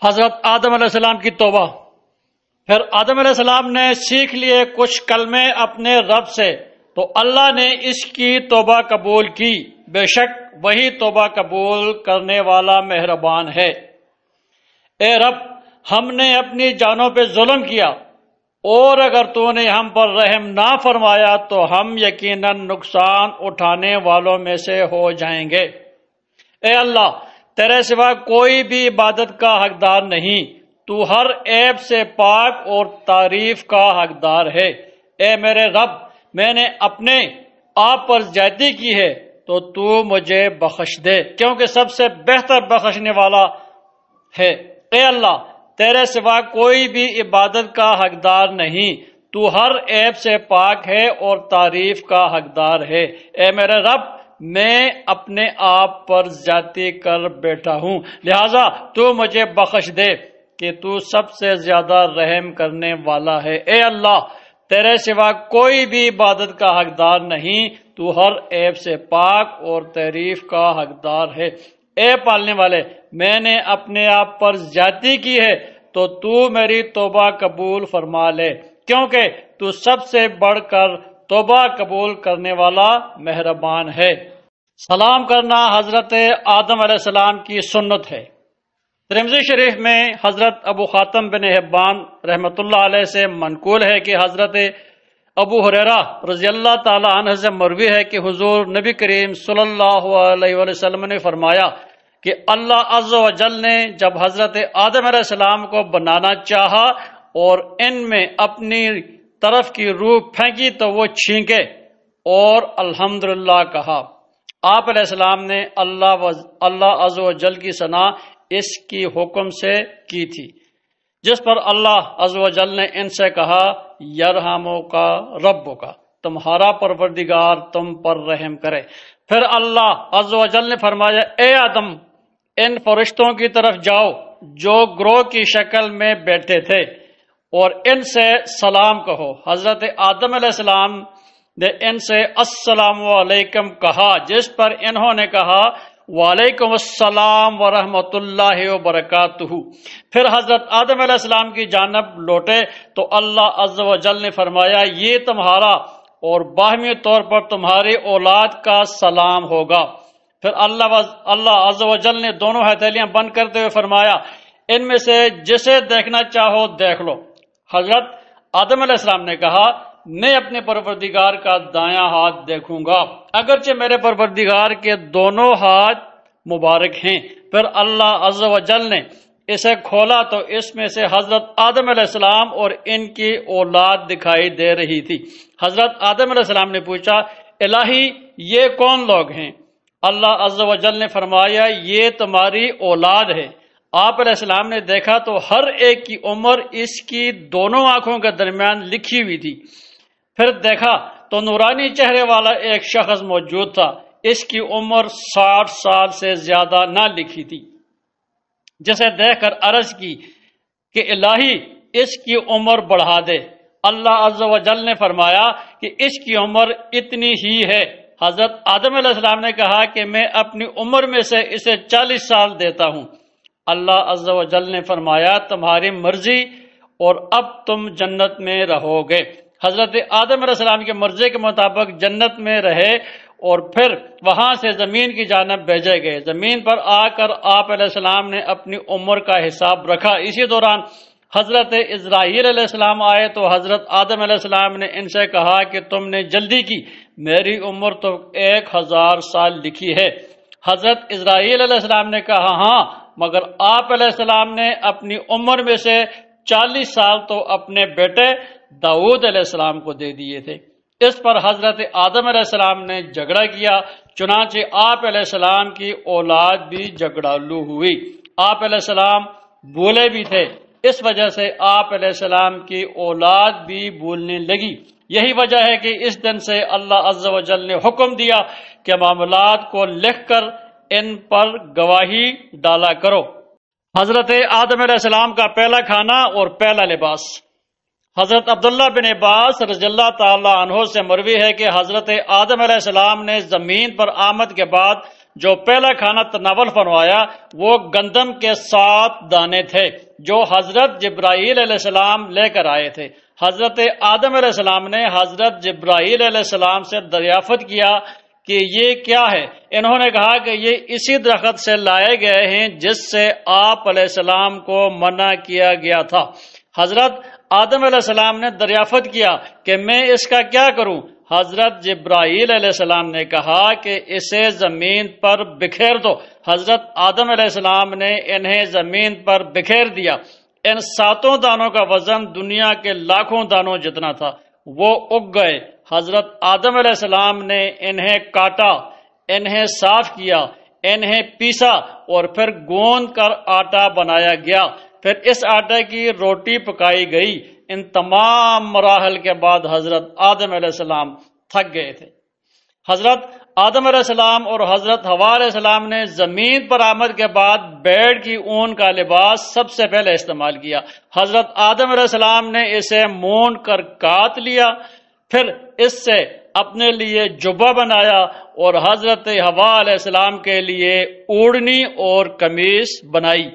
حضرت آدم علیہ السلام کی توبہ۔ پھر آدم علیہ السلام نے سیکھ لیے کچھ کلمے اپنے رب سے، تو اللہ نے اس کی توبہ قبول کی، بے شک وہی توبہ قبول کرنے والا مہربان ہے۔ اے رب، ہم نے اپنی جانوں پہ ظلم کیا، اور اگر تو نے ہم پر رحم نہ فرمایا تو ہم یقیناً نقصان اٹھانے والوں میں سے ہو جائیں گے۔ اے اللہ، تیرے سوا کوئی بھی عبادت کا حقدار نہیں، تو ہر عیب سے پاک اور تعریف کا حقدار ہے۔ اے میرے رب، میں نے اپنے آپ پر زیادتی کی ہے، تو مجھے بخش دے، کیونکہ سب سے بہتر بخشنے والا ہے۔ اے اللہ، تیرے سوا کوئی بھی عبادت کا حقدار نہیں، تو ہر عیب سے پاک ہے اور تعریف کا حقدار ہے۔ اے میرے رب، میں اپنے آپ پر زیادتی کر بیٹھا ہوں، لہذا تو مجھے بخش دے کہ تو سب سے زیادہ رحم کرنے والا ہے۔ اے اللہ، تیرے سوا کوئی بھی عبادت کا حقدار نہیں، تو ہر عیب سے پاک اور تعریف کا حقدار ہے۔ اے پالنے والے، میں نے اپنے آپ پر زیادتی کی ہے، تو میری توبہ قبول فرما لے، کیونکہ تو سب سے بڑھ کر توبہ قبول کرنے والا مہربان ہے۔ سلام کرنا حضرت آدم علیہ السلام کی سنت ہے۔ ترمذی شریف میں حضرت ابو خاتم بن حبان رحمۃ اللہ علیہ سے منقول ہے کہ حضرت ابو ہریرہ رضی اللہ تعالی عنہ سے مروی ہے کہ حضور نبی کریم صلی اللہ علیہ وسلم نے فرمایا کہ اللہ عز و جل نے جب حضرت آدم علیہ السلام کو بنانا چاہا اور ان میں اپنی طرف کی روح پھینکی تو وہ چھینکے اور الحمدللہ کہا۔ آپ علیہ السلام نے اللہ عز و جل کی ثنا اس کی حکم سے کی تھی، جس پر اللہ عز و جل نے ان سے کہا، یرحمک ربک، تمہارا پروردگار تم پر رحم کرے۔ پھر اللہ عز و جل نے فرمایا، اے آدم، ان فرشتوں کی طرف جاؤ جو گروہ کی شکل میں بیٹھے تھے، اور ان سے سلام کہو۔ حضرت آدم علیہ السلام نے ان سے السلام علیکم کہا، جس پر انہوں نے کہا، وعلیکم السلام ورحمۃ اللہ وبرکاتہ۔ پھر حضرت آدم علیہ السلام کی جانب لوٹے تو اللہ عز و جل نے فرمایا، یہ تمہارا اور باہمی طور پر تمہاری اولاد کا سلام ہوگا۔ پھر اللہ عز و جل نے دونوں ہتھیلیاں بند کرتے ہوئے فرمایا، ان میں سے جسے دیکھنا چاہو دیکھ لو۔ حضرت آدم علیہ السلام نے کہا، میں اپنے پروردگار کا دایاں ہاتھ دیکھوں گا، اگرچہ میرے پروردگار کے دونوں ہاتھ مبارک ہیں۔ پھر اللہ عز و جل نے اسے کھولا تو اس میں سے حضرت آدم علیہ السلام اور ان کی اولاد دکھائی دے رہی تھی۔ حضرت آدم علیہ السلام نے پوچھا، الہی یہ کون لوگ ہیں؟ اللہ عز و جل نے فرمایا، یہ تمہاری اولاد ہے۔ آپ علیہ السلام نے دیکھا تو ہر ایک کی عمر اس کی دونوں آنکھوں کے درمیان لکھی ہوئی تھی۔ پھر دیکھا تو نورانی چہرے والا ایک شخص موجود تھا، اس کی عمر 60 سال سے زیادہ نہ لکھی تھی، جسے دیکھ کر عرض کی کہ الہی اس کی عمر بڑھا دے۔ اللہ عز و جل نے فرمایا کہ اس کی عمر اتنی ہی ہے۔ حضرت آدم علیہ السلام نے کہا کہ میں اپنی عمر میں سے اسے 40 سال دیتا ہوں۔ اللہ عز و جل نے فرمایا، تمہاری مرضی، اور اب تم جنت میں رہو گے۔ حضرت آدم علیہ السلام کی مرضی کے مطابق جنت میں رہے اور پھر وہاں سے زمین کی جانب بھیجے گئے۔ زمین پر آ کر آپ علیہ السلام نے اپنی عمر کا حساب رکھا۔ اسی دوران حضرت اسرائیل علیہ السلام آئے تو حضرت آدم علیہ السلام نے ان سے کہا کہ تم نے جلدی کی، میری عمر تو 1000 سال لکھی ہے۔ حضرت اسرائیل علیہ السلام نے کہا، ہاں، مگر آپ علیہ السلام نے اپنی عمر میں سے 40 سال تو اپنے بیٹے داؤد علیہ السلام کو دے دیے تھے۔ اس پر حضرت آدم علیہ السلام نے جھگڑا کیا، چنانچہ آپ علیہ السلام کی اولاد بھی جھگڑالو ہوئی۔ آپ علیہ السلام بولے بھی تھے، اس وجہ سے آپ علیہ السلام کی اولاد بھی بولنے لگی۔ یہی وجہ ہے کہ اس دن سے اللہ عز و جل نے حکم دیا کہ معاملات کو لکھ کر ان پر گواہی ڈالا کرو۔ حضرت آدم علیہ السلام کا پہلا کھانا اور پہلا لباس۔ حضرت عبداللہ بن عباس رضی اللہ تعالی عنہ سے مروی ہے کہ حضرت آدم علیہ السلام نے زمین پر آمد کے بعد جو پہلا کھانا تناول فرمایا وہ گندم کے 7 دانے تھے جو حضرت جبرائیل علیہ السلام لے کر آئے تھے۔ حضرت آدم علیہ السلام نے حضرت جبرائیل علیہ السلام سے دریافت کیا کہ یہ کیا ہے؟ انہوں نے کہا کہ یہ اسی درخت سے لائے گئے ہیں جس سے آپ علیہ السلام کو منع کیا گیا تھا۔ حضرت آدم علیہ السلام نے دریافت کیا کہ میں اس کا کیا کروں؟ حضرت جبرائیل علیہ السلام نے کہا کہ اسے زمین پر بکھیر دو۔ حضرت آدم علیہ السلام نے انہیں زمین پر بکھیر دیا۔ ان 7 دانوں کا وزن دنیا کے لاکھوں دانوں جتنا تھا۔ وہ اگ گئے۔ حضرت آدم علیہ السلام نے انہیں کاٹا، انہیں صاف کیا، انہیں پیسا اور پھر گوند کر آٹا بنایا گیا۔ پھر اس آٹے کی روٹی پکائی گئی۔ ان تمام مراحل کے بعد حضرت آدم علیہ السلام تھک گئے تھے۔ حضرت آدم علیہ السلام اور حضرت حوا علیہ السلام نے زمین پر آمد کے بعد بیڑ کی اون کا لباس سب سے پہلے استعمال کیا۔ حضرت آدم علیہ السلام نے اسے مونڈ کر کاٹ لیا، پھر اس سے اپنے لیے جبہ بنایا اور حضرت حوا علیہ السلام کے لیے اوڑھنی اور قمیص بنائی۔